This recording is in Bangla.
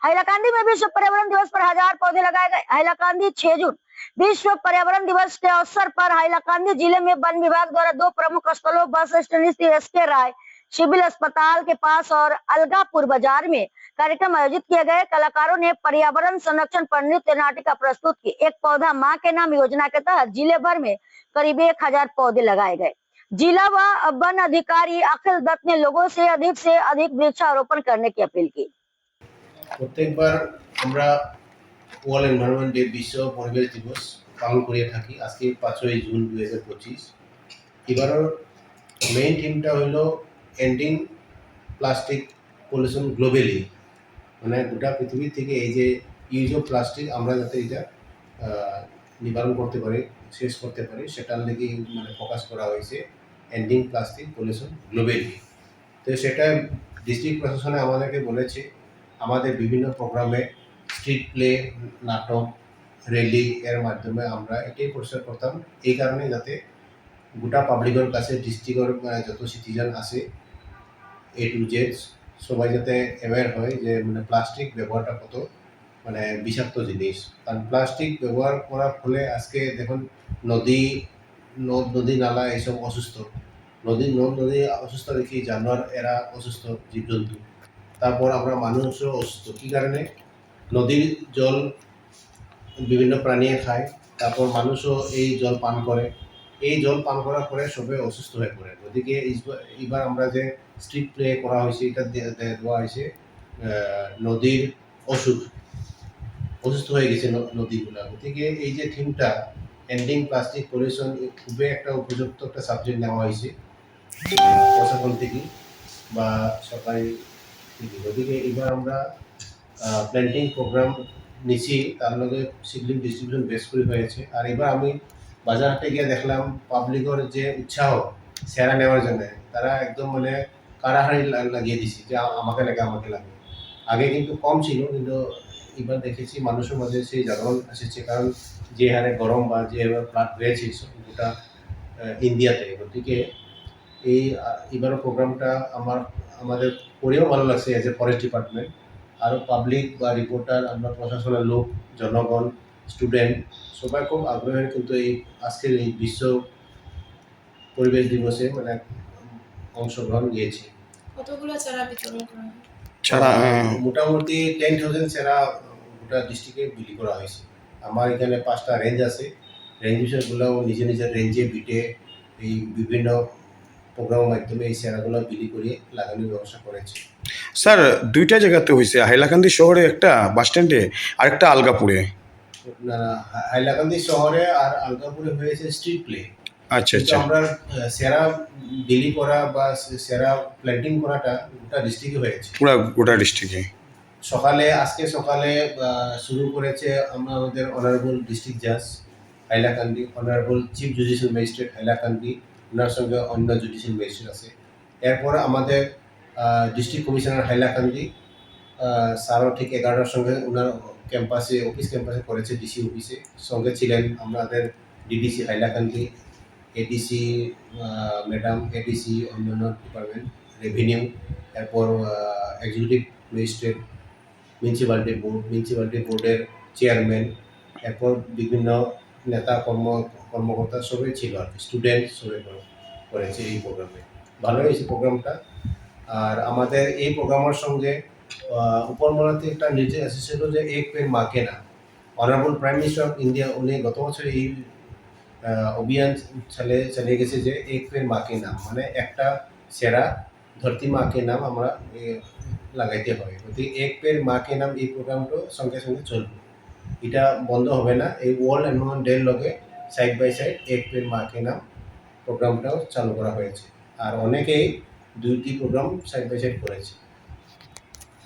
हाइलाकांदी में विश्व पर्यावरण दिवस पर 1000 पौधे लगाए गए। हाइलाकांदी 6 जून विश्व पर्यावरण दिवस के अवसर पर हाइलाकांदी जिले में वन विभाग द्वारा दो प्रमुख स्थलों बस स्टैंड स्थित एसके राय सिविल अस्पताल के पास और अलगापुर बाजार में कार्यक्रम आयोजित किए गए। कलाकारों ने पर्यावरण संरक्षण पर नृत्य नाटिका प्रस्तुत की। एक पौधा माँ के नाम योजना के तहत जिले भर में करीब 1000 पौधे लगाए गए। जिला व वन अधिकारी अखिल दत्त ने लोगों से अधिक वृक्षारोपण करने की अपील की। প্রত্যেকবার আমরা ওয়ার্ল্ড এনভায়রনমেন্ট ডে বিশ্ব পরিবেশ দিবস পালন করে থাকি। আজকে 5ই জুন 2025। এবারের মেইন থিমটা হলো এন্ডিং প্লাস্টিক পলিউশন গ্লোবালি, মানে গোটা পৃথিবী থেকে এই যে ইউজ অফ প্লাস্টিক আমরা যাতে এটা নিবারণ করতে পারি, শেষ করতে পারি, সেটার লেগে মানে ফোকাস করা হয়েছে এন্ডিং প্লাস্টিক পলিউশন গ্লোবালি। তো সেটা ডিস্ট্রিক্ট প্রশাসনে আমাদেরকে বলেছে আমাদের বিভিন্ন প্রোগ্রামে স্ট্রিট প্লে, নাটক, র্যালি এর মাধ্যমে আমরা এটাই প্রচার করতাম, এই কারণে যাতে গোটা পাবলিকের কাছে ডিস্ট্রিক্টের যত সিটিজেন আছে এ টু জেড সবাই যাতে অ্যাওয়্যার হয় যে মানে প্লাস্টিক ব্যবহারটা কত মানে বিষাক্ত জিনিস। কারণ প্লাস্টিক ব্যবহার করার ফলে আজকে দেখুন নদী নালা এইসব অসুস্থ, নদী অসুস্থ দেখি জানোয়ার এরা অসুস্থ, জীবজন্তু, তারপর আমরা মানুষও অসুস্থ। কী কারণে? নদীর জল বিভিন্ন প্রাণী খায়, তারপর মানুষও এই জল পান করে, এই জল পান করার পরে সবাই অসুস্থ হয়ে পড়ে। ওদিকে এবার আমরা যে স্ট্রিট প্লে করা হয়েছে এটা দেওয়া হয়েছে নদীর অসুস্থ হয়ে গেছে নদীগুলো। গতিকে এই যে থিমটা এন্ডিং প্লাস্টিক পলিউশন খুবই একটা উপযুক্ত একটা সাবজেক্ট নেওয়া হয়েছে প্রশাসন থেকে বা সরকারি থেকে। গতিকে এবার আমরা প্ল্যান্টিং প্রোগ্রাম নিছি, তার লগে সিডলিং ডিস্ট্রিবিউশন বেশ করে হয়েছে। আর এবার আমি বাজার হাটে গিয়ে দেখলাম পাবলিকের যে উৎসাহ সেরা নেওয়ার জন্য, তারা একদম মানে কাড়াহাড়ি লাগিয়ে দিছি যে আমাকে লাগে। আগে কিন্তু কম ছিল, কিন্তু এবার দেখেছি মানুষের মধ্যে সেই জাগরণ এসেছে, কারণ যে হারে গরম বা যে হারে ফ্লাড হয়েছে গোটা ইন্ডিয়াতে। গতিকে এবারের প্রোগ্রামটা আমাদের করেও ভালো লাগছে এজ এ ফরেস্ট ডিপার্টমেন্ট। আরও পাবলিক বা রিপোর্টার, আমরা প্রশাসনের লোক, জনগণ, স্টুডেন্ট সবাই খুব আগ্রহের কিন্তু এই আজকের এই বিশ্ব পরিবেশ দিবসে মানে অংশগ্রহণ নিয়েছি। কতগুলো চারা বিতরণ করা হয়? মোটামুটি 10,000 চারা গোটা ডিস্ট্রিক্টে বিলি করা হয়েছে। আমার এখানে 5টা রেঞ্জ আছে, রেঞ্জ বিষয়গুলো নিজের রেঞ্জে বিটে এই বিভিন্ন প্রোগ্রামের মাধ্যমে এই চারাগুলো বিলি করে লাগানোর ব্যবস্থা করেছে। স্যার, দুইটা জায়গাতে হয়েছে, হাইলাকান্দি শহরে একটা বাস স্ট্যান্ডে আর একটা আলগাপুরে। না, হাইলাকান্দি শহরে আর আলগাপুরে হয়েছে স্ট্রিট প্লে। আচ্ছা আচ্ছা। আমরা সেরা বিলি করা বা সেরা প্ল্যান্টিং করাটা গোটা ডিস্ট্রিক্টে হয়েছে, পুরো গোটা ডিস্ট্রিক্টে। আজকে সকালে শুরু করেছে আমাদের অনারেবল ডিস্ট্রিক্ট জাজ Hailakandi, honourable chief judicial magistrate Hailakandi, ওনার সঙ্গে অন্য জুডিশিয়াল ম্যাজিস্ট্রেট আছে। এরপর আমাদের ডিস্ট্রিক্ট কমিশনার হাইলাকান্দি স্যারও ঠিক 11টার সঙ্গে ওনার অফিস ক্যাম্পাসে করেছে, ডিসি অফিসে সঙ্গে ছিলেন আমাদের DDC Hailakandi, ADC madam, ADC অন্যান্য ডিপার্টমেন্ট, রেভিনিউ, এরপর এক্সিকিউটিভ ম্যাজিস্ট্রেট, মিউনিসিপ্যালিটি বোর্ডের চেয়ারম্যান, এরপর বিভিন্ন নেতা কর্মকর্তা সবাই ছিল আর কি, স্টুডেন্ট সবাই করেছে এই প্রোগ্রামে। ভালো হয়েছে প্রোগ্রামটা। আর আমাদের এই প্রোগ্রামের সঙ্গে উপরমহলাতে একটা নির্দেশ এসেছিল যে এক পেড় মা কে নাম। Honourable prime minister of India উনি গত বছর এই অভিযান চালিয়ে গেছে যে এক পেড় মা কে নাম, মানে একটা সেরা ধরতি মা কে নাম আমরা লাগাইতে হয়। গতিকে এক পেড় মা কে নাম এই প্রোগ্রামটা সঙ্গে সঙ্গে চলবে, এটা বন্ধ হবে না। এই ওয়ার্ল্ড এনভায়রনমেন্ট ডের লগে সাইড বাই সাইড এক পেড় মা কে নাম প্রোগ্রামটাও চালু করা হয়েছে। আর অনেকেই 2টি প্রোগ্রাম সাইড বাই সাইড করেছে।